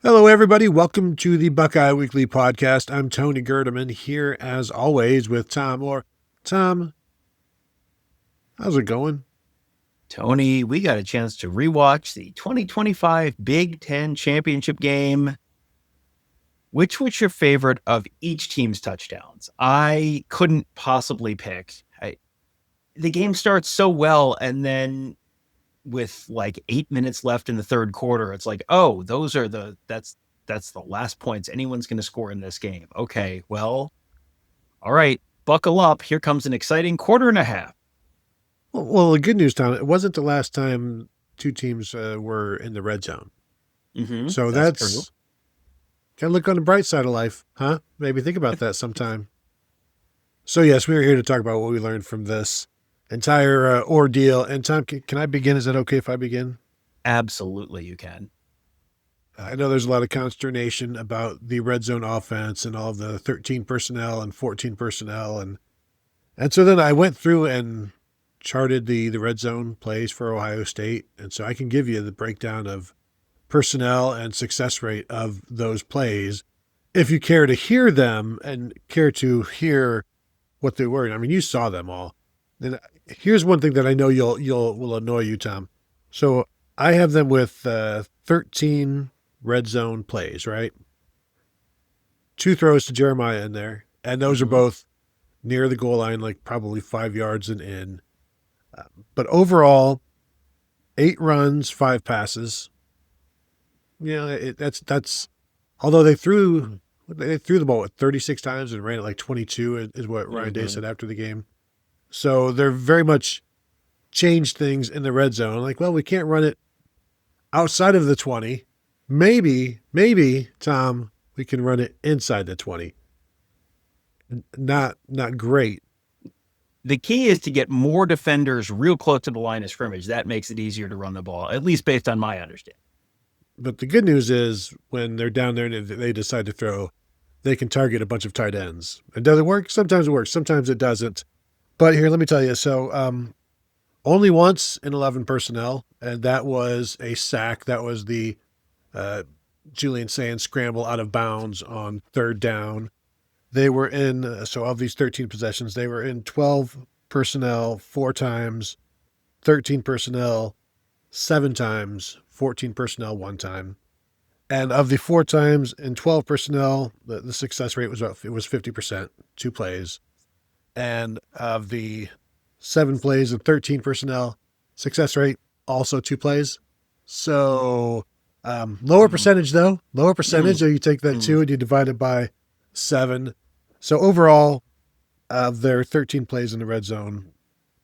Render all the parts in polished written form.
Hello, everybody. Welcome to the Buckeye Weekly Podcast. I'm Tony Gerdeman here, as always, with Tom Orr. Tom, how's it going? Tony, we got a chance to rewatch the 2025 Big Ten Championship game. Which was your favorite of each team's touchdowns? I couldn't possibly pick. The game starts so well, and then with like 8 minutes left in the third quarter, it's like, oh, that's the last points anyone's going to score in this game. Okay, well, all right, buckle up. Here comes an exciting quarter and a half. Well, the good news, Tom, it wasn't the last time two teams were in the red zone. Mm-hmm, So that's kind of look on the bright side of life, huh? Maybe think about that sometime. So, yes, we are here to talk about what we learned from this entire ordeal. And, Tom, can I begin? Is that okay if I begin? Absolutely, you can. I know there's a lot of consternation about the red zone offense and all of the 13 personnel and 14 personnel. And so then I went through and charted the red zone plays for Ohio State. And so I can give you the breakdown of personnel and success rate of those plays if you care to hear them and care to hear what they were. I mean, you saw them all. And here's one thing that I know will annoy you, Tom. So I have them with 13 red zone plays, right? 2 throws to Jeremiah in there. And those are both near the goal line, like probably 5 yards and in. But overall, 8 runs, 5 passes. That's although they threw the ball 36 times and ran it like 22 is what Ryan Day said after the game. So they're very much changed things in the red zone. Like, well, we can't run it outside of the 20. Maybe, Tom, we can run it inside the 20. Not great. The key is to get more defenders real close to the line of scrimmage. That makes it easier to run the ball, at least based on my understanding. But the good news is when they're down there and they decide to throw, they can target a bunch of tight ends. And does it work? Sometimes it works. Sometimes it doesn't. But here, let me tell you. So only once in 11 personnel, and that was a sack. That was the Julian Sand scramble out of bounds on third down. They were in, so of these 13 possessions, they were in 12 personnel 4 times, 13 personnel 7 times, 14 personnel 1 time. And of the 4 times in 12 personnel, the success rate was 50%, 2 plays. And of the 7 plays and 13 personnel, success rate also 2 plays. So lower percentage though. Lower percentage. So you take that 2 and you divide it by 7. So overall, of their 13 plays in the red zone,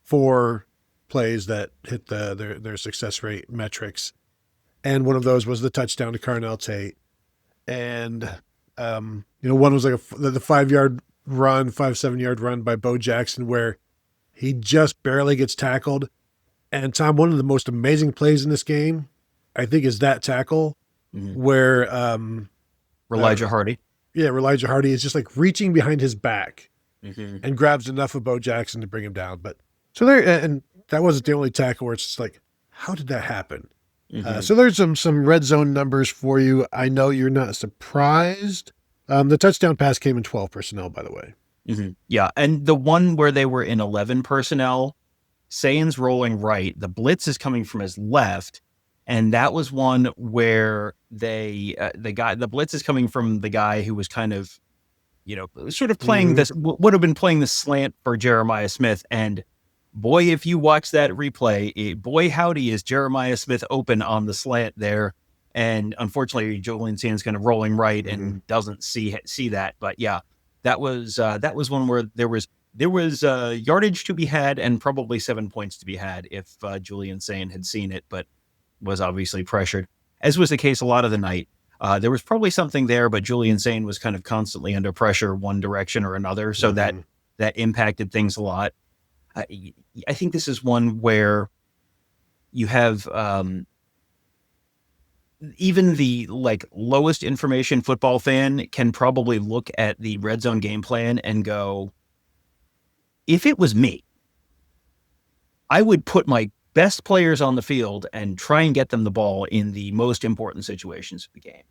4 plays that hit their success rate metrics. And one of those was the touchdown to Carnell Tate. And, one was like the 5-yard run, 7-yard run by Bo Jackson where he just barely gets tackled. And Tom, one of the most amazing plays in this game, I think, is that tackle where Elijah Hardy. Yeah, Elijah Hardy is just like reaching behind his back and grabs enough of Bo Jackson to bring him down. But so there, and that wasn't the only tackle where it's just like, how did that happen? So there's some red zone numbers for you. I know you're not surprised. The touchdown pass came in 12 personnel, by the way. Yeah, and the one where they were in 11 personnel, Sain's rolling right. The blitz is coming from his left. And that was one where the blitz is coming from the guy who was kind of, sort of playing this, would have been playing the slant for Jeremiah Smith. And boy, if you watch that replay, boy, howdy, is Jeremiah Smith open on the slant there. And unfortunately, Julian Sand's kind of rolling right and doesn't see that. But yeah, that was one where there was yardage to be had and probably 7 points to be had if Julian Sand had seen it. But was obviously pressured, as was the case a lot of the night. There was probably something there, but Julian Sand was kind of constantly under pressure one direction or another. So that impacted things a lot. I think this is one where you have even the lowest information football fan can probably look at the red zone game plan and go, if it was me, I would put my best players on the field and try and get them the ball in the most important situations of the game.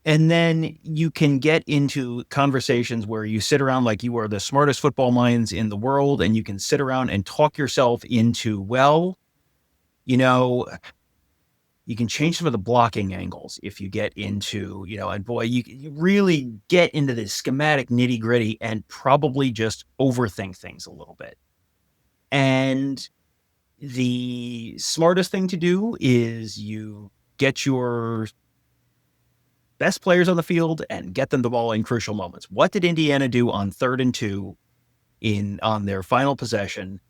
And then you can get into conversations where you sit around like you are the smartest football minds in the world, and you can sit around and talk yourself into, well, you know, you can change some of the blocking angles if you get into, and boy, you really get into the schematic nitty gritty and probably just overthink things a little bit. And the smartest thing to do is you get your best players on the field and get them the ball in crucial moments. What did Indiana do on 3rd and 2 on their final possession?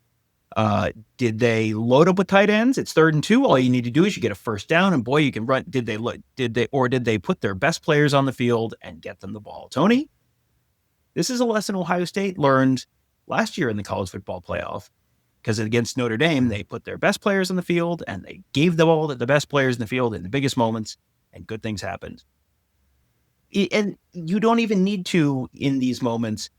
Did they load up with tight ends? It's 3rd and 2. All you need to do is you get a first down, and boy, you can run. Did they put their best players on the field and get them the ball? Tony, this is a lesson Ohio State learned last year in the college football playoff, because against Notre Dame, they put their best players on the field and they gave the ball to the best players in the field in the biggest moments, and good things happened. And you don't even need to, in these moments,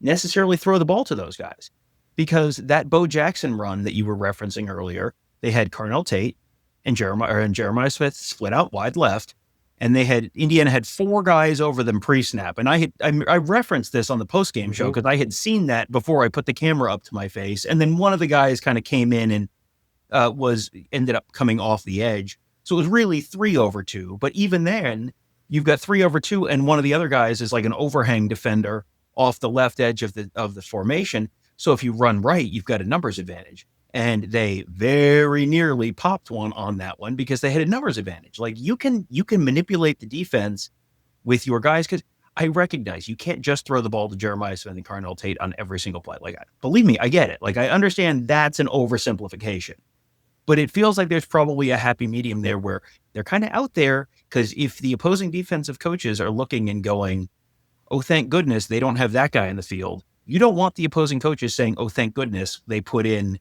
necessarily throw the ball to those guys, because that Bo Jackson run that you were referencing earlier, they had Carnell Tate and Jeremiah Smith split out wide left, and Indiana had 4 guys over them pre-snap. And I referenced this on the post-game show because I had seen that before I put the camera up to my face. And then one of the guys kind of came in and ended up coming off the edge. So it was really 3 over 2. But even then, you've got 3 over 2, and one of the other guys is like an overhang defender off the left edge of the formation. So if you run right, you've got a numbers advantage. And they very nearly popped one on that one because they had a numbers advantage. Like you can manipulate the defense with your guys, because I recognize you can't just throw the ball to Jeremiah Smith and Carnell Tate on every single play. Like, believe me, I get it. Like, I understand that's an oversimplification, but it feels like there's probably a happy medium there where they're kind of out there, because if the opposing defensive coaches are looking and going, oh, thank goodness they don't have that guy in the field, you don't want the opposing coaches saying, oh, thank goodness they put in,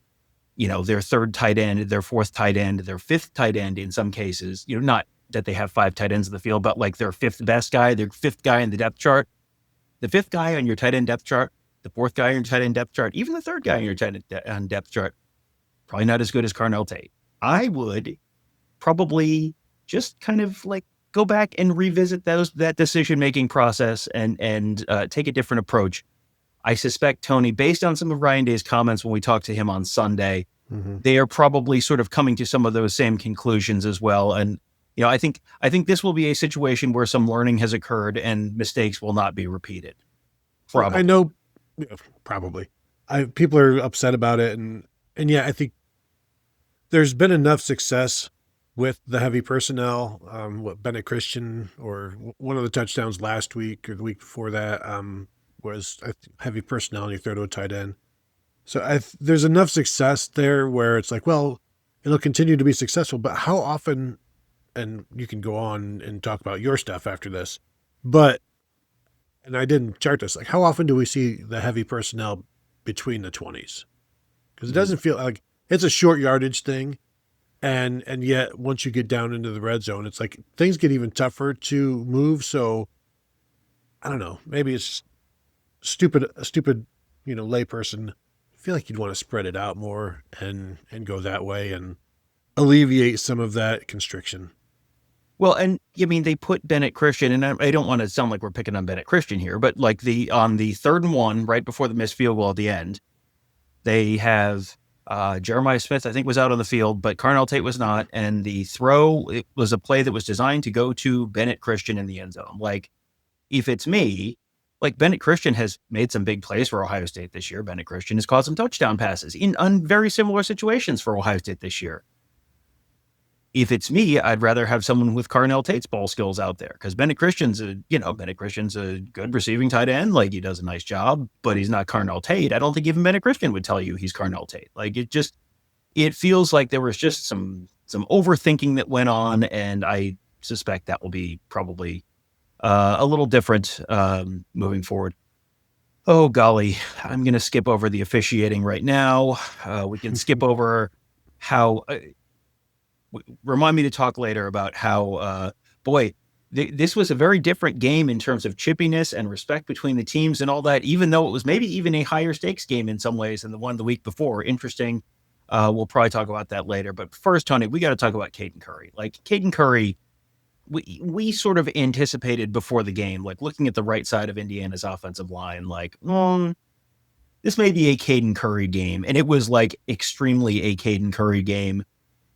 their 3rd tight end, their 4th tight end, their 5th tight end in some cases, not that they have 5 tight ends in the field, but like their 5th best guy, their 5th guy in the depth chart, the 5th guy on your tight end depth chart, the 4th guy on your tight end depth chart, even the 3rd guy on your tight end depth chart, probably not as good as Carnell Tate. I would probably just kind of like go back and revisit that decision-making process and take a different approach. I suspect, Tony, based on some of Ryan Day's comments when we talked to him on Sunday, they are probably sort of coming to some of those same conclusions as well. And, I think this will be a situation where some learning has occurred and mistakes will not be repeated. Probably. I know, probably. People are upset about it. And yeah, I think there's been enough success with the heavy personnel. Bennett Christian, or one of the touchdowns last week or the week before that, was heavy personnel and you throw to a tight end. So there's enough success there where it's like, well, it'll continue to be successful, but how often, and you can go on and talk about your stuff after this, and I didn't chart this, like how often do we see the heavy personnel between the 20s? Because it doesn't feel like it's a short yardage thing. And yet once you get down into the red zone, it's like things get even tougher to move. So I don't know, maybe it's a stupid, layperson. I feel like you'd want to spread it out more and go that way and alleviate some of that constriction. Well, and I mean, they put Bennett Christian, and I don't want to sound like we're picking on Bennett Christian here, but like on the 3rd and 1, right before the missed field goal at the end, they have Jeremiah Smith, I think, was out on the field, but Carnell Tate was not. And the throw, it was a play that was designed to go to Bennett Christian in the end zone. Like, if it's me, like Bennett Christian has made some big plays for Ohio State this year. Bennett Christian has caught some touchdown passes in very similar situations for Ohio State this year. If it's me, I'd rather have someone with Carnell Tate's ball skills out there, because Bennett Christian's a good receiving tight end. Like, he does a nice job, but he's not Carnell Tate. I don't think even Bennett Christian would tell you he's Carnell Tate. Like, it feels like there was just some overthinking that went on, and I suspect that will be probably a little different moving forward. Oh, golly, I'm going to skip over the officiating right now. We can skip over how... remind me to talk later about how, this was a very different game in terms of chippiness and respect between the teams and all that, even though it was maybe even a higher stakes game in some ways than the one the week before. Interesting. We'll probably talk about that later. But first, Tony, we got to talk about Kaden Curry. Like, Kaden Curry we sort of anticipated before the game, like looking at the right side of Indiana's offensive line, like, this may be a Kaden Curry game. And it was like extremely a Kaden Curry game.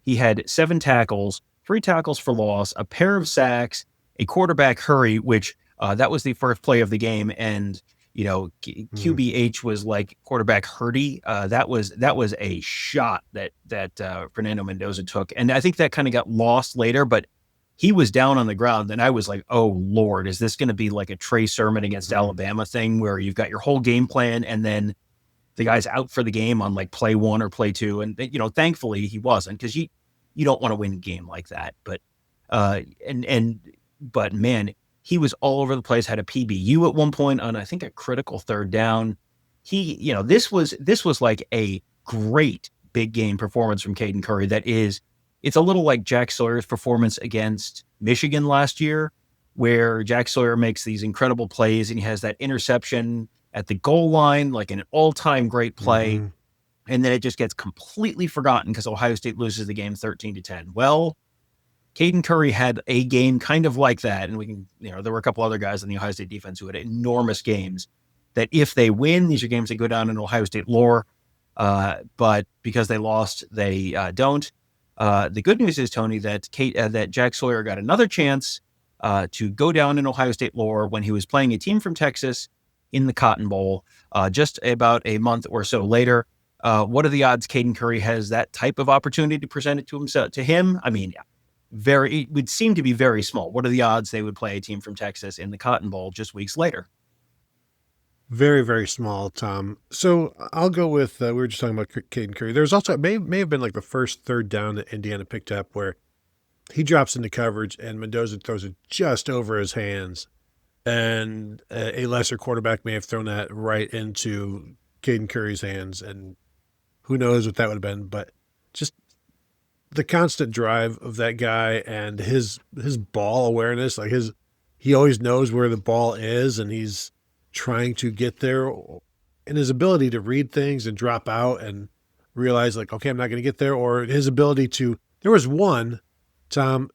He had 7 tackles, 3 tackles for loss, a pair of sacks, a quarterback hurry, which that was the first play of the game. And, QBH was like quarterback hurdy. That was a shot that Fernando Mendoza took. And I think that kind of got lost later, but he was down on the ground. And I was like, oh, Lord, is this going to be like a Trey Sermon against Alabama thing where you've got your whole game plan and then the guy's out for the game on like play 1 or play 2? And, thankfully he wasn't, because you don't want to win a game like that. But but man, he was all over the place, had a PBU at one point on, I think, a critical 3rd down. This was like a great big game performance from Kaden Curry. It's a little like Jack Sawyer's performance against Michigan last year, where Jack Sawyer makes these incredible plays and he has that interception at the goal line, like an all-time great play. Mm-hmm. And then it just gets completely forgotten because Ohio State loses the game 13-10. Well, Kaden Curry had a game kind of like that. And there were a couple other guys on the Ohio State defense who had enormous games that if they win, these are games that go down in Ohio State lore. But because they lost, they don't. The good news is, Tony, that that Jack Sawyer got another chance to go down in Ohio State lore when he was playing a team from Texas in the Cotton Bowl just about a month or so later. What are the odds Kaden Curry has that type of opportunity to present it to him? I mean, it would seem to be very small. What are the odds they would play a team from Texas in the Cotton Bowl just weeks later? Very, very small, Tom. So I'll go with, we were just talking about Kaden Curry. There's also, it may have been like the first 3rd down that Indiana picked up where he drops into coverage and Mendoza throws it just over his hands. And a lesser quarterback may have thrown that right into Kaden Curry's hands. And who knows what that would have been. But just the constant drive of that guy and his ball awareness, like he always knows where the ball is and he's trying to get there, and his ability to read things and drop out and realize like, okay, I'm not going to get there. Or his ability there was one, Tom,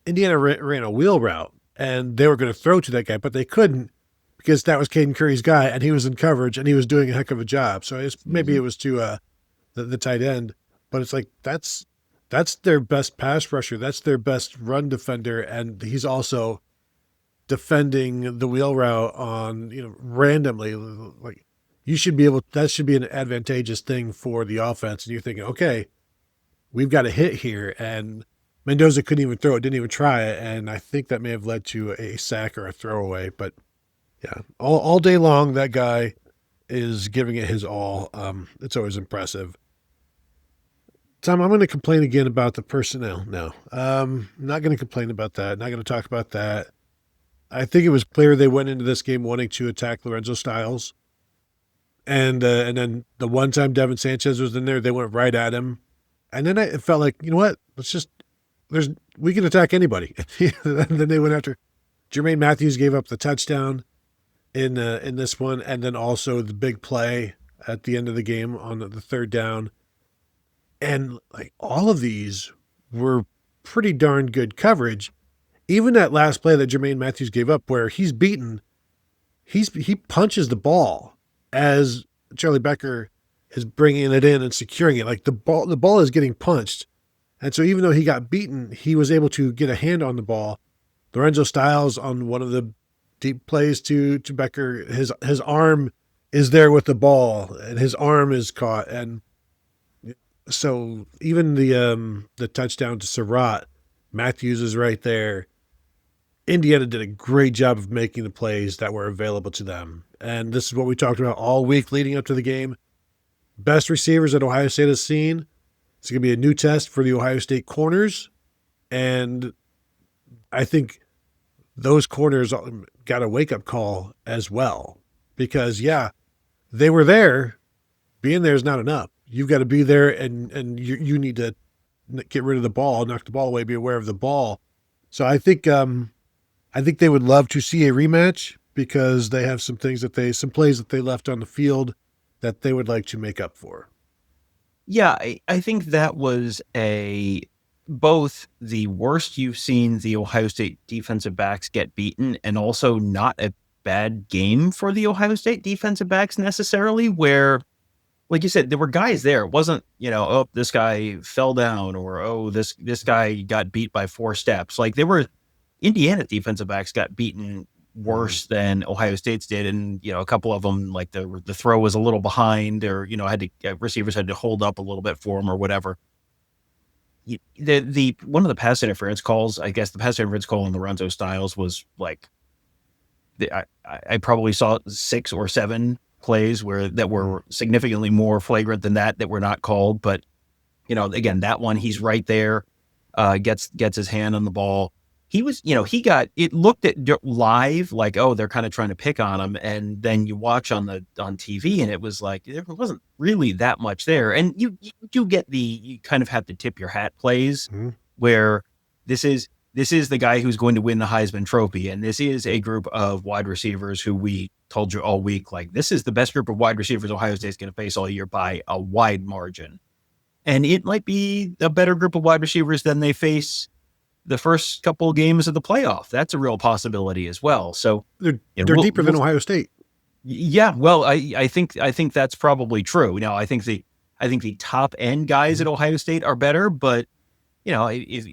Indiana ran a wheel route and they were going to throw to that guy, but they couldn't because that was Kaden Curry's guy and he was in coverage and he was doing a heck of a job. So maybe it was to the tight end, but it's like, that's their best pass rusher. That's their best run defender. And he's also defending the wheel route on, randomly. Like that should be an advantageous thing for the offense. And you're thinking, okay, we've got a hit here. And Mendoza couldn't even throw it, didn't even try it. And I think that may have led to a sack or a throwaway. But yeah, all day long, that guy is giving it his all. It's always impressive. Tom, I'm going to complain again about the personnel. No, I'm not going to complain about that. Not going to talk about that. I think it was clear they went into this game wanting to attack Lorenzo Styles. And then the one time Devin Sanchez was in there, they went right at him. And then it felt like, you know what? We can attack anybody. And then they went after Jermaine Matthews, gave up the touchdown in this one. And then also the big play at the end of the game on the 3rd down. And like all of these were pretty darn good coverage. Even that last play that Jermaine Matthews gave up where he's beaten, he punches the ball as Charlie Becker is bringing it in and securing it. Like the ball is getting punched. And so even though he got beaten, he was able to get a hand on the ball. Lorenzo Styles on one of the deep plays to Becker, his arm is there with the ball and his arm is caught. And so even the touchdown to Surratt, Matthews is right there. Indiana did a great job of making the plays that were available to them. And this is what we talked about all week leading up to the game. Best receivers that Ohio State has seen. It's going to be a new test for the Ohio State corners. And I think those corners got a wake-up call as well. Because, yeah, they were there. Being there is not enough. You've got to be there and you need to get rid of the ball, knock the ball away, be aware of the ball. So I think they would love to see a rematch because they have some plays that they left on the field that they would like to make up for. Yeah, I think that was a both the worst you've seen the Ohio State defensive backs get beaten, and also not a bad game for the Ohio State defensive backs necessarily, where, like you said, there were guys there. It wasn't, oh, this guy fell down, or, oh, this guy got beat by 4 steps. Like, there were Indiana defensive backs got beaten worse than Ohio State's did. And, a couple of them, like the throw was a little behind, or, receivers had to hold up a little bit for them or whatever. The one of the pass interference calls, I guess the pass interference call on Lorenzo Styles was like, I probably saw 6 or 7 plays that were significantly more flagrant than that were not called. But, again, that one, he's right there, gets his hand on the ball. He was, it looked at live like, oh, they're kind of trying to pick on him. And then you watch on TV, and it was like, there wasn't really that much there. And you do get you kind of have to tip your hat plays where this is the guy who's going to win the Heisman Trophy. And this is a group of wide receivers who we told you all week, like, this is the best group of wide receivers Ohio State's going to face all year by a wide margin. And it might be a better group of wide receivers than they face the first couple of games of the playoff. That's a real possibility as well. So they're deeper than Ohio State. Yeah. Well, I think that's probably true. Now, I think the top end guys at Ohio State are better, but if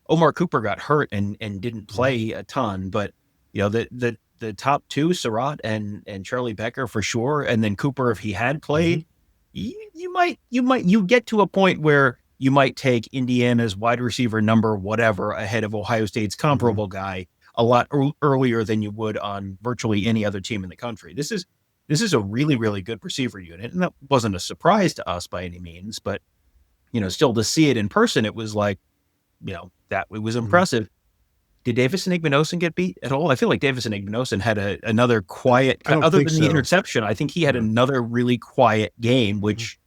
Omar Cooper got hurt and didn't play a ton, but the top 2, Surratt and Charlie Becker for sure. And then Cooper, if he had played, you get to a point where you might take Indiana's wide receiver number whatever ahead of Ohio State's comparable guy a lot earlier than you would on virtually any other team in the country. This is a really, really good receiver unit. And that wasn't a surprise to us by any means, but, still to see it in person, it was like, that it was impressive. Did Davis and Igbinosun get beat at all? I feel like Davis and Igbinosun had another quiet, other than the interception. I think he had another really quiet game, which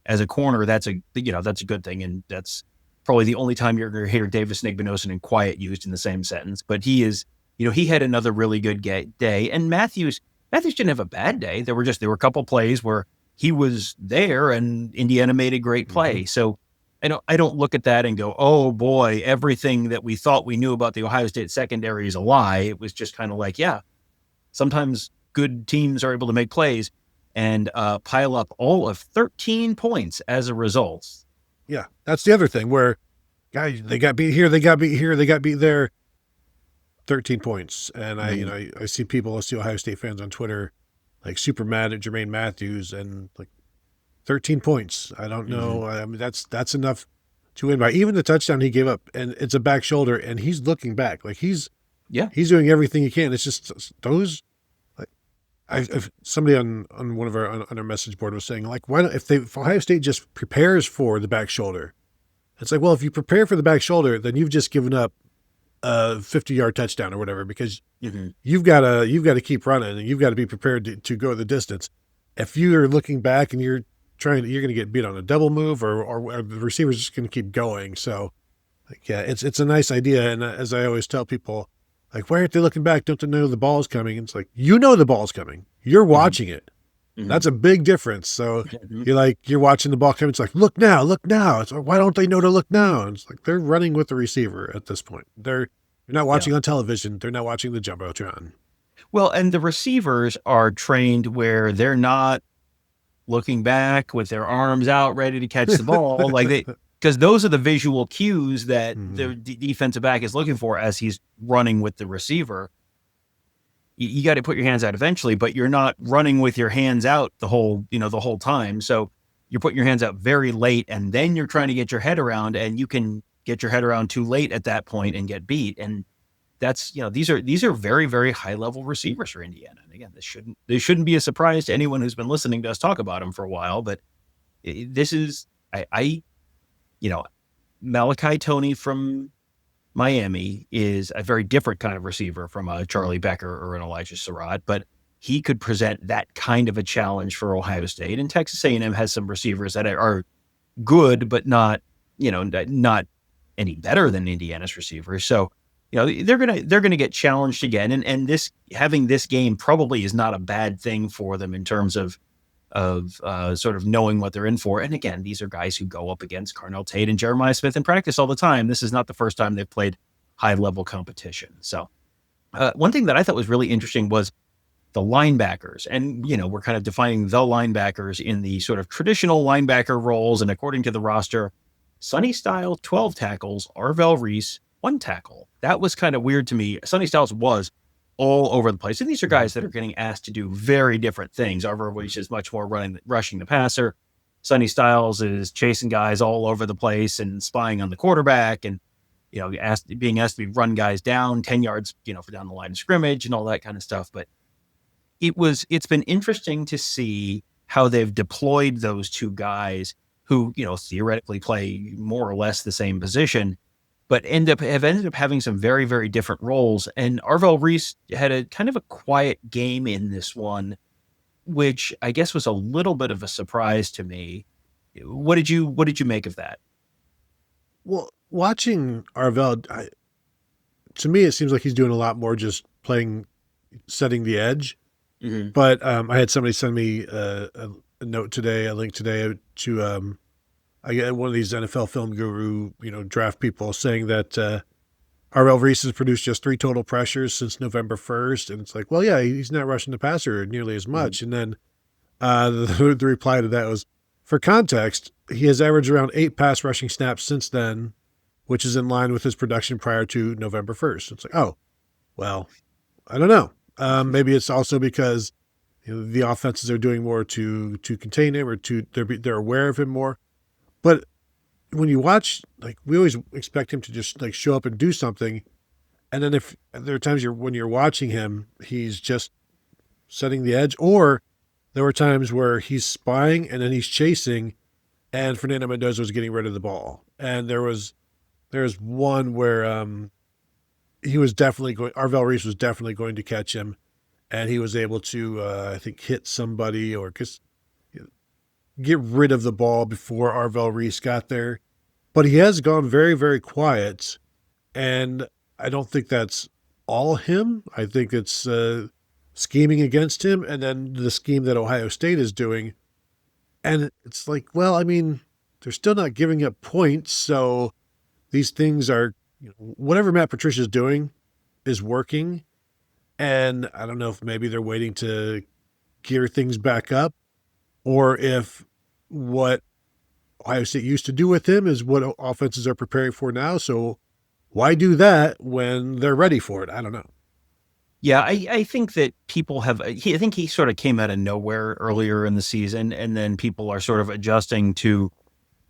as a corner, that's a good thing. And that's probably the only time you're going to hear Davis and Igbinosun and quiet used in the same sentence. But he is, he had another really good day. And Matthews didn't have a bad day. There were a couple plays where he was there and Indiana made a great play. So I don't look at that and go, oh boy, everything that we thought we knew about the Ohio State secondary is a lie. It was just kind of like, yeah, sometimes good teams are able to make plays and pile up all of 13 points as a result. Yeah, that's the other thing where, guys, they got beat here, they got beat here, they got beat there. 13 points. And I see Ohio State fans on Twitter like super mad at Jermaine Matthews and like 13 points. I don't know. I mean, that's enough to win by. Even the touchdown he gave up, and it's a back shoulder, and he's looking back. Like he's doing everything he can. It's just those. If somebody on one of on our message board was saying, like, why don't, if Ohio State just prepares for the back shoulder, it's like, well, if you prepare for the back shoulder, then you've just given up a 50-yard touchdown or whatever, because you've got to keep running and you've got to be prepared to go the distance. If you're looking back and you're going to get beat on a double move, or the receiver's just going to keep going. So, like, yeah, it's a nice idea. And as I always tell people, like, why aren't they looking back? Don't they know the ball's coming? And it's like, the ball's coming. You're watching it. That's a big difference. So you're watching the ball coming. It's like, look now. It's like, why don't they know to look now? And it's like, they're running with the receiver at this point. They're not watching on television. They're not watching the Jumbotron. Well, and the receivers are trained where they're not looking back with their arms out, ready to catch the ball. Because those are the visual cues that the defensive back is looking for as he's running with the receiver. You got to put your hands out eventually, but you're not running with your hands out the whole time. So you're putting your hands out very late, and then you're trying to get your head around, and you can get your head around too late at that point and get beat. And that's, these are very, very high level receivers for Indiana. And again, this shouldn't be a surprise to anyone who's been listening to us talk about them for a while, but this is, Malachi Toney from Miami is a very different kind of receiver from a Charlie Becker or an Elijah Surratt, but he could present that kind of a challenge for Ohio State. And Texas A&M has some receivers that are good, but not any better than Indiana's receivers. So, they're gonna get challenged again. And having this game probably is not a bad thing for them in terms of, sort of knowing what they're in for. And again, these are guys who go up against Carnell Tate and Jeremiah Smith in practice all the time. This is not the first time they've played high-level competition. So one thing that I thought was really interesting was the linebackers. And, we're kind of defining the linebackers in the sort of traditional linebacker roles. And according to the roster, Sonny Styles, 12 tackles, Arvell Reese, 1 tackle. That was kind of weird to me. Sonny Styles was all over the place. And these are guys that are getting asked to do very different things. Arvell Reese is much more rushing the passer. Sonny Styles is chasing guys all over the place and spying on the quarterback and, being asked to run guys down 10 yards, for down the line of scrimmage and all that kind of stuff. But it's been interesting to see how they've deployed those two guys who, theoretically play more or less the same position, but have ended up having some very, very different roles. And Arvell Reese had a kind of a quiet game in this one, which I guess was a little bit of a surprise to me. What did you make of that? Well, watching Arvell, to me, it seems like he's doing a lot more just setting the edge. Mm-hmm. But I had somebody send me a note today, a link today to I get one of these NFL film guru, draft people saying that Arvell Reese has produced just 3 total pressures since November 1st. And it's like, well, yeah, he's not rushing the passer nearly as much. Mm-hmm. And then the reply to that was, for context, he has averaged around 8 pass rushing snaps since then, which is in line with his production prior to November 1st. It's like, oh, well, I don't know. Maybe it's also because the offenses are doing more to contain him or they're aware of him more. But when you watch, we always expect him to just show up and do something, and then if there are times when you're watching him, he's just setting the edge, or there were times where he's spying and then he's chasing, and Fernando Mendoza was getting rid of the ball, and there was one where Arvell Reese was definitely going to catch him, and he was able to I think hit somebody or just get rid of the ball before Arvell Reese got there. But he has gone very, very quiet, and I don't think that's all him. I think it's scheming against him, and then the scheme that Ohio State is doing. And it's like, well, I mean, they're still not giving up points, so these things are, whatever Matt Patricia's doing is working. And I don't know if maybe they're waiting to gear things back up, or if what Ohio State used to do with him is what offenses are preparing for now. So why do that when they're ready for it? I don't know. Yeah, I think that people I think he sort of came out of nowhere earlier in the season, and then people are sort of adjusting to,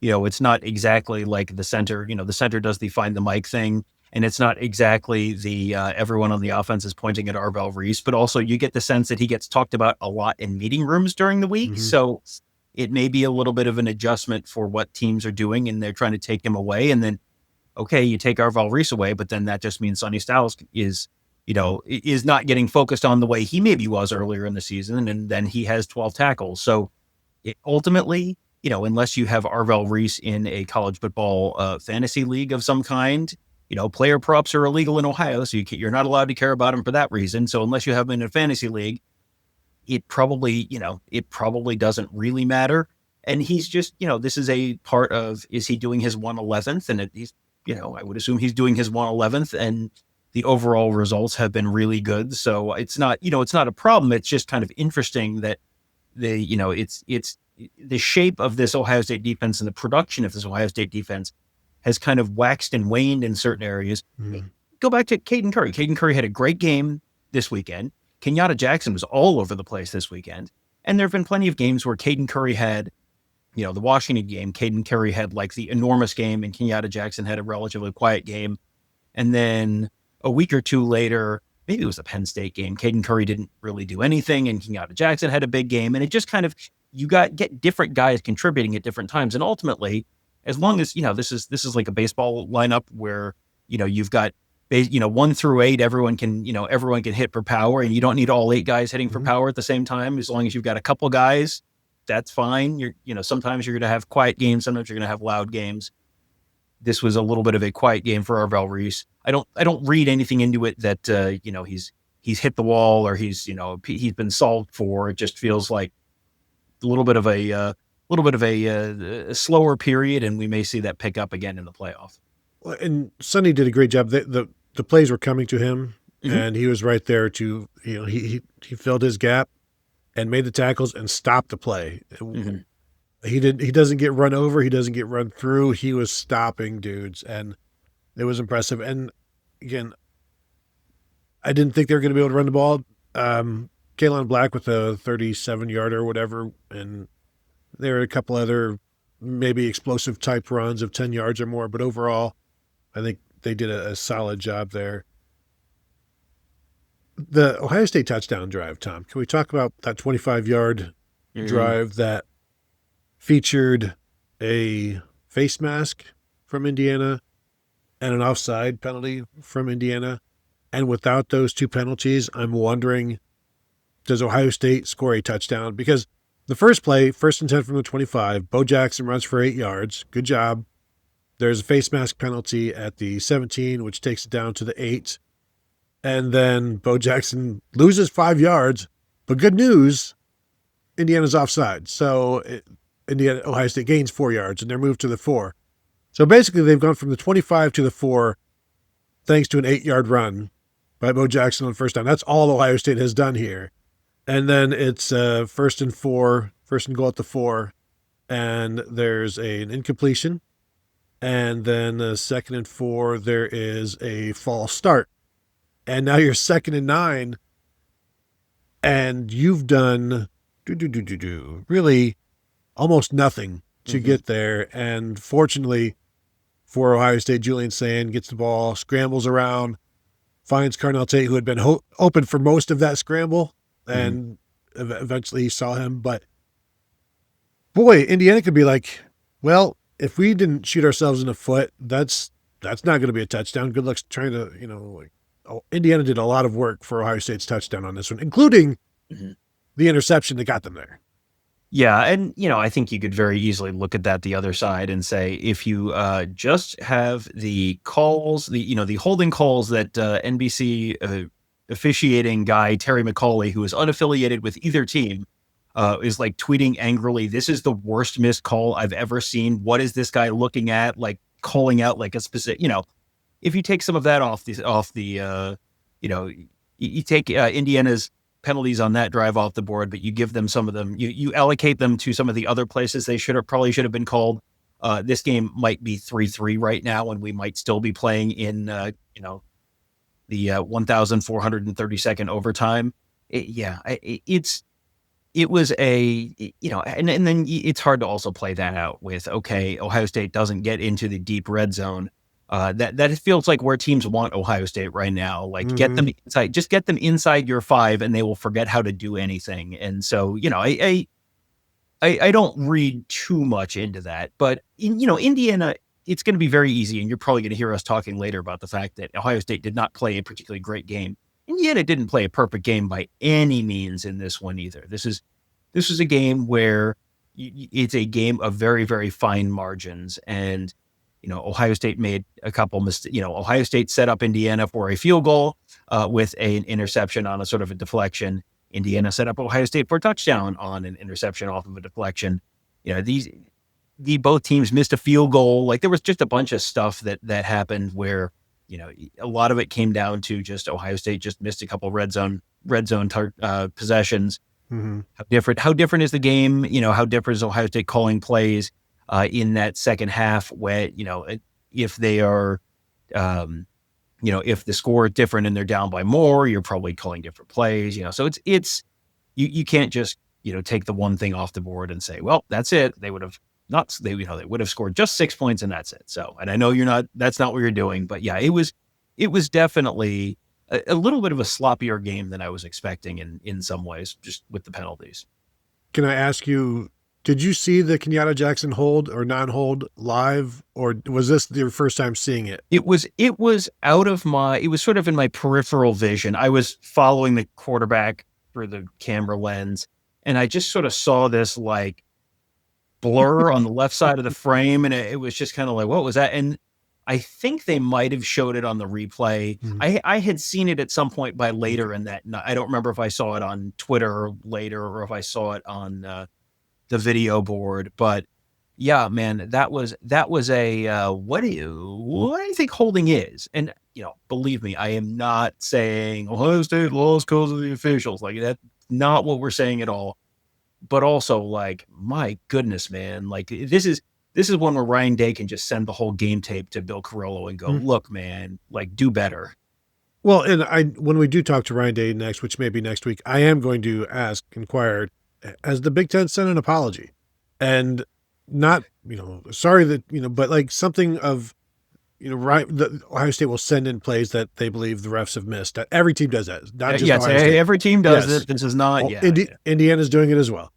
it's not exactly like the center. The center does the find the mic thing, and it's not exactly the everyone on the offense is pointing at Arvell Reese, but also you get the sense that he gets talked about a lot in meeting rooms during the week. Mm-hmm. So it may be a little bit of an adjustment for what teams are doing, and they're trying to take him away. And then, okay, you take Arvell Reese away, but then that just means Sonny Styles is not getting focused on the way he maybe was earlier in the season, and then he has 12 tackles. So ultimately, unless you have Arvell Reese in a college football fantasy league of some kind, player props are illegal in Ohio, so you're not allowed to care about him for that reason. So unless you have him in a fantasy league, it probably doesn't really matter. And he's just, this is a part of, is he doing his 111th? And he's, I would assume he's doing his 111th, and the overall results have been really good. So it's not a problem. It's just kind of interesting that it's the shape of this Ohio State defense and the production of this Ohio State defense has kind of waxed and waned in certain areas. Mm-hmm. Go back to Kaden Curry. Kaden Curry had a great game this weekend. Kenyatta Jackson was all over the place this weekend. And there have been plenty of games where Kaden Curry had, the Washington game, Kaden Curry had the enormous game, and Kenyatta Jackson had a relatively quiet game. And then a week or two later, maybe it was a Penn State game, Kaden Curry didn't really do anything, and Kenyatta Jackson had a big game. And it just kind of, get different guys contributing at different times. And ultimately, as long as, this is like a baseball lineup where, you've got 1 through 8, everyone can hit for power, and you don't need all 8 guys hitting for power at the same time. As long as you've got a couple guys, that's fine. Sometimes you're going to have quiet games. Sometimes you're going to have loud games. This was a little bit of a quiet game for Arvell Reese. I don't read anything into it that, he's hit the wall or he's been solved for. It just feels like little bit of a slower period, and we may see that pick up again in the playoff. Well, and Sonny did a great job. The plays were coming to him, Mm-hmm. and he was right there to, he filled his gap and made the tackles and stopped the play. Mm-hmm. He doesn't get run over. He doesn't get run through. He was stopping dudes, and it was impressive. And again, I didn't think they were going to be able to run the ball. Kalen Black with a 37-yarder or whatever, and there were a couple other maybe explosive type runs of 10 yards or more, but overall, I think they did a solid job there. The Ohio State touchdown drive, Tom, can we talk about that 25-yard drive that featured a face mask from Indiana and an offside penalty from Indiana? And without those two penalties, I'm wondering, does Ohio State score a touchdown? Because the first play, 1st and 10 from the 25, Bo Jackson runs for 8 yards. Good job. There's a face mask penalty at the 17, which takes it down to the 8. And then Bo Jackson loses 5 yards. But good news, Indiana's offside. So Ohio State gains 4 yards, and they're moved to the 4. So basically, they've gone from the 25 to the 4 thanks to an 8-yard run by Bo Jackson on first down. That's all Ohio State has done here. And then it's 1st and 4, 1st and goal at the 4, and there's an incompletion. And then 2nd and 4, there is a false start. And now you're 2nd and 9, and you've done really almost nothing to get there. And fortunately for Ohio State, Julian Sand gets the ball, scrambles around, finds Carnell Tate, who had been open for most of that scramble, and eventually he saw him. But boy, Indiana could be like, well, if we didn't shoot ourselves in the foot, that's not going to be a touchdown. Good luck trying to, Indiana did a lot of work for Ohio State's touchdown on this one, including the interception that got them there. Yeah, and I think you could very easily look at that the other side and say, if you just have the calls, the holding calls that NBC officiating guy Terry McCauley, who is unaffiliated with either team, is like tweeting angrily, "This is the worst missed call I've ever seen. What is this guy looking at?" Like calling out like a specific, if you take some of that off the, you take Indiana's penalties on that drive off the board, but you give them some of them, you allocate them to some of the other places they probably should have been called. This game might be 3-3 right now, and we might still be playing in, the 1,432nd overtime. It was a, and then it's hard to also play that out with, okay, Ohio State doesn't get into the deep red zone. That feels like where teams want Ohio State right now. Like get them inside, just get them inside your 5 and they will forget how to do anything. And so, I don't read too much into that, but Indiana, it's going to be very easy. And you're probably going to hear us talking later about the fact that Ohio State did not play a particularly great game. Indiana didn't play a perfect game by any means in this one either. This is a game where it's a game of very, very fine margins. And, Ohio State made a couple mistakes. Ohio State set up Indiana for a field goal with an interception on a sort of a deflection. Indiana set up Ohio State for a touchdown on an interception off of a deflection. Both teams missed a field goal. Like there was just a bunch of stuff that happened where, a lot of it came down to just Ohio State just missed a couple red zone possessions. How different is the game? How different is Ohio State calling plays in that second half when, if they are, if the score is different and they're down by more, you're probably calling different plays, so it's, you can't just, take the one thing off the board and say, well, that's it. They would have they would have scored just 6 points and that's it. So, and I know that's not what you're doing, but yeah, it was definitely a little bit of a sloppier game than I was expecting in some ways, just with the penalties. Can I ask you, did you see the Kenyatta Jackson hold or non-hold live, or was this your first time seeing it? It was it was sort of in my peripheral vision. I was following the quarterback through the camera lens, and I just sort of saw this like blur on the left side of the frame, and it was just kind of like, what was that? And I think they might have showed it on the replay. I had seen it at some point by later in that night. I don't remember if I saw it on Twitter later or if I saw it on the video board. But yeah, man, that was a what do you think holding is? And believe me, I am not saying Ohio State lost because of the officials. Like, that's not what we're saying at all. But also, like, my goodness, man, like this is one where Ryan Day can just send the whole game tape to Bill Carrillo and go, look, man, like, do better. Well, and when we do talk to Ryan Day next, which may be next week, I am going to inquire, has the Big Ten sent an apology? And not, sorry that, but like something of, right, the Ohio State will send in plays that they believe the refs have missed. Every team does that. Not just Ohio State. Every team does it. This is not, Indiana's doing it as well.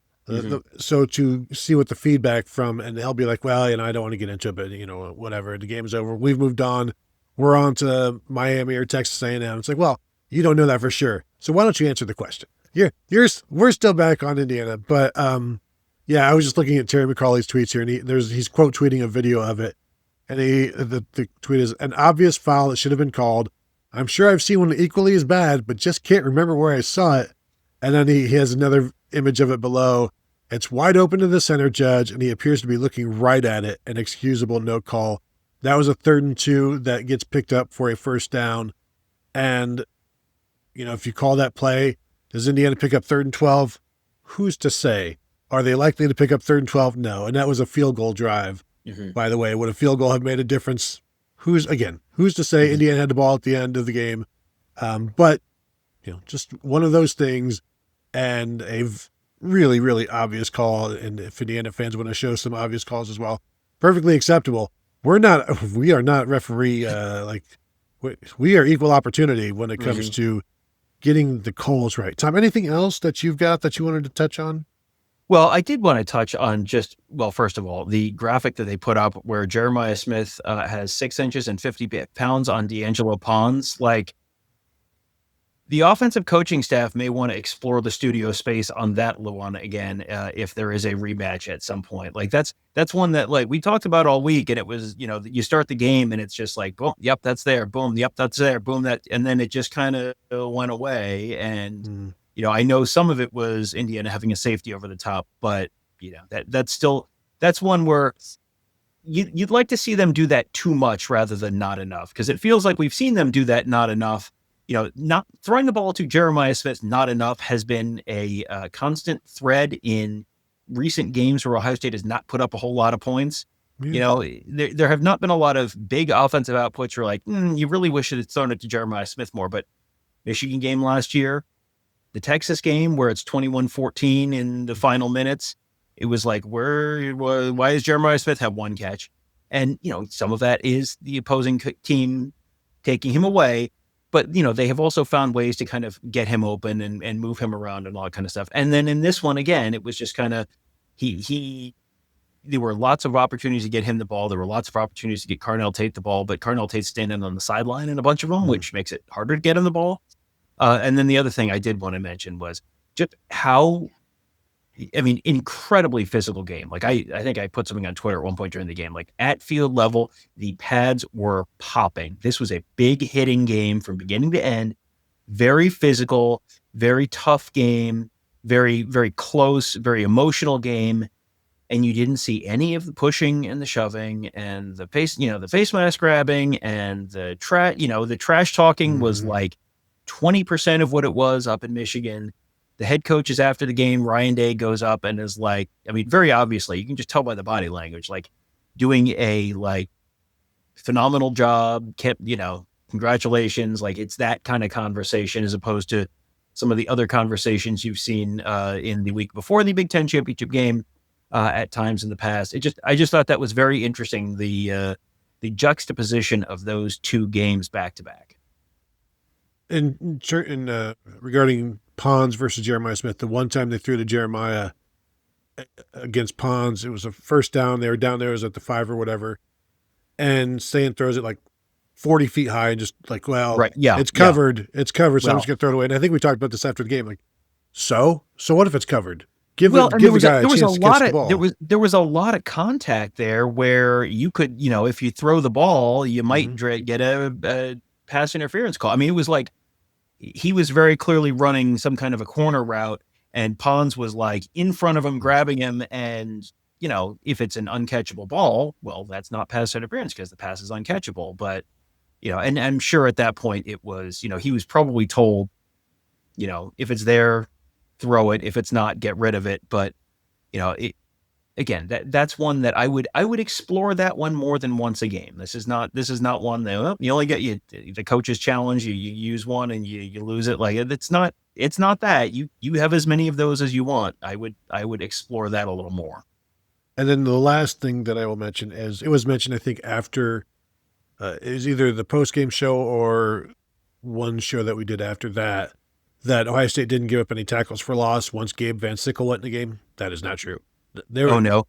So to see what the feedback from, and they'll be like, well, I don't want to get into it, but whatever, the game's over. We've moved on. We're on to Miami or Texas A&M. It's like, well, you don't know that for sure. So why don't you answer the question? We're still back on Indiana, but yeah, I was just looking at Terry McCauley's tweets here, and he's quote tweeting a video of it, and the tweet is an obvious foul that should have been called. I'm sure I've seen one equally as bad, but just can't remember where I saw it. And then he has another image of it below. It's wide open to the center judge, and he appears to be looking right at it. An excusable no call. That was a 3rd and 2 that gets picked up for a first down. And, if you call that play, does Indiana pick up 3rd and 12? Who's to say? Are they likely to pick up 3rd and 12? No. And that was a field goal drive. By the way, would a field goal have made a difference? Who's to say? Indiana had the ball at the end of the game. But, just one of those things, and a really, really obvious call. And if Indiana fans want to show some obvious calls as well, perfectly acceptable. We are not referee, we are equal opportunity when it comes to getting the calls right. Tom, anything else that you've got that you wanted to touch on? Well, I did want to touch on first of all, the graphic that they put up where Jeremiah Smith has 6 inches and 50 pounds on D'Angelo Pons. Like, the offensive coaching staff may want to explore the studio space on that one again if there is a rematch at some point. Like, that's one that, like, we talked about all week, and it was, you start the game and it's just like, boom, yep, that's there, boom, yep, that's there, boom, that, and then it just kind of went away. And I know some of it was Indiana having a safety over the top, but that's one where you'd like to see them do that too much rather than not enough, because it feels like we've seen them do that not enough. Not throwing the ball to Jeremiah Smith not enough has been a constant thread in recent games where Ohio State has not put up a whole lot of points. Yeah. There have not been a lot of big offensive outputs. You're like, you really wish it had thrown it to Jeremiah Smith more. But Michigan game last year, the Texas game where it's 21-14 in the final minutes, it was like, why does Jeremiah Smith have 1 catch? And, some of that is the opposing team taking him away. But, they have also found ways to kind of get him open and move him around and all that kind of stuff. And then in this one, again, it was just kind of, there were lots of opportunities to get him the ball. There were lots of opportunities to get Carnell Tate the ball, but Carnell Tate's standing on the sideline in a bunch of them, which makes it harder to get him the ball. And then the other thing I did want to mention was just how, incredibly physical game. Like, I think I put something on Twitter at one point during the game, like, at field level, the pads were popping. This was a big hitting game from beginning to end, very physical, very tough game, very, very close, very emotional game. And you didn't see any of the pushing and the shoving and the face mask grabbing and the trash talking was like 20% of what it was up in Michigan. The head coach is after the game. Ryan Day goes up and is like, very obviously, you can just tell by the body language, like, doing a phenomenal job. Congratulations. Like, it's that kind of conversation as opposed to some of the other conversations you've seen in the week before the Big Ten championship game at times in the past. I just thought that was very interesting. The juxtaposition of those 2 games back to back. And regarding Pons versus Jeremiah Smith, the one time they threw to Jeremiah against Pons, it was a first down. They were down there, it was at the 5 or whatever. And Stan throws it like 40 feet high and just like, well, right, yeah, it's covered. Yeah. It's covered, so I'm just going to throw it away. And I think we talked about this after the game. Like, so what if it's covered? Give the guy a chance to catch the ball. There was a lot of contact there where you could, if you throw the ball, you might get a pass interference call. It was like he was very clearly running some kind of a corner route, And Pons was like in front of him, grabbing him. And, if it's an uncatchable ball, well, that's not pass interference because the pass is uncatchable. But, and I'm sure at that point it was, he was probably told, if it's there, throw it. If it's not, get rid of it. But, again, that's one that I would explore that one more than once a game. This is not one that you only get the coach's challenge. You use one and you lose it. Like it's not that you have as many of those as you want. I would explore that a little more. And then the last thing that I will mention is it was mentioned, I think, after it was either the post-game show or one show that we did after that Ohio State didn't give up any tackles for loss once Gabe Van Sickle went in the game. That is not true. No.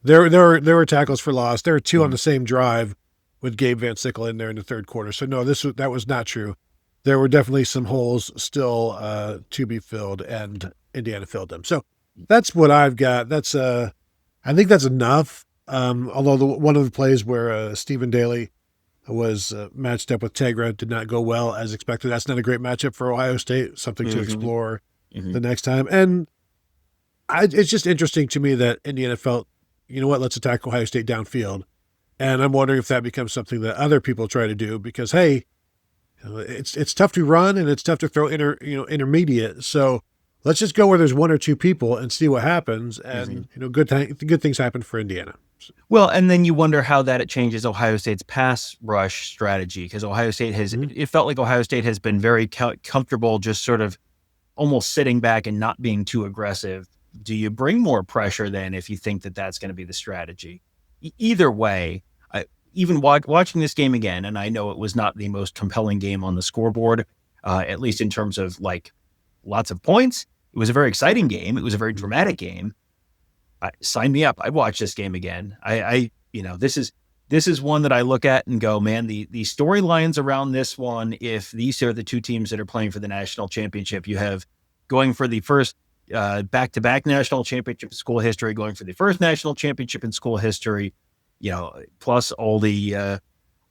There were tackles for loss. There were two on the same drive with Gabe Van Sickle in there in the third quarter. So no, that was not true. There were definitely some holes still to be filled, and Indiana filled them. So that's what I've got. That's I think that's enough. Although one of the plays where Stephen Daly was matched up with Tegra did not go well as expected. That's not a great matchup for Ohio State. Something to explore the next time. And it's just interesting to me that Indiana felt, you know what, let's attack Ohio State downfield. And I'm wondering if that becomes something that other people try to do because, hey, it's tough to run and it's tough to throw intermediate. So let's just go where there's one or two people and see what happens. And, good things happen for Indiana. Well, and then you wonder how that it changes Ohio State's pass rush strategy because Ohio State it felt like Ohio State has been very comfortable just sort of almost sitting back and not being too aggressive. Do you bring more pressure then if you think that that's going to be the strategy? Either way, even watching this game again, and I know it was not the most compelling game on the scoreboard, at least in terms of like lots of points. It was a very exciting game. It was a very dramatic game. Sign me up. I'd watch this game again. This is one that I look at and go, man, the storylines around this one, if these are the two teams that are playing for the national championship, you have going for the first back-to-back national championship in school history, going for the first national championship in school history, plus all the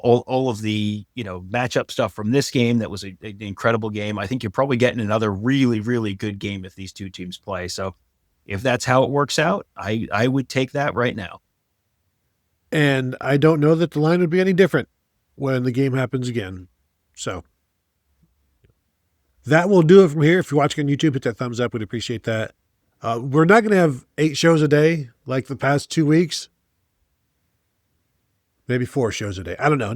all of the matchup stuff from this game. That was an incredible game. I think you're probably getting another really, really good game if these two teams play. So if that's how it works out, I would take that right now. And I don't know that the line would be any different when the game happens again. So that will do it from here. If you're watching on YouTube, hit that thumbs up. We'd appreciate that. We're not going to have 8 shows a day like the past 2 weeks. Maybe 4 shows a day. I don't know.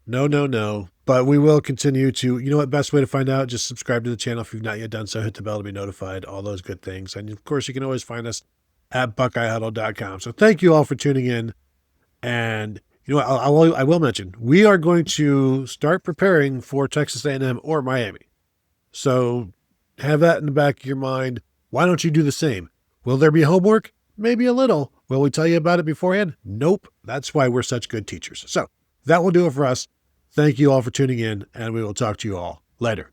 No. But we will continue to, best way to find out, just subscribe to the channel if you've not yet done so. Hit the bell to be notified, all those good things. And, of course, you can always find us at BuckeyeHuddle.com. So thank you all for tuning in. And, I will mention, we are going to start preparing for Texas A&M or Miami. So have that in the back of your mind. Why don't you do the same? Will there be homework? Maybe a little. Will we tell you about it beforehand? Nope. That's why we're such good teachers. So that will do it for us. Thank you all for tuning in, and we will talk to you all later.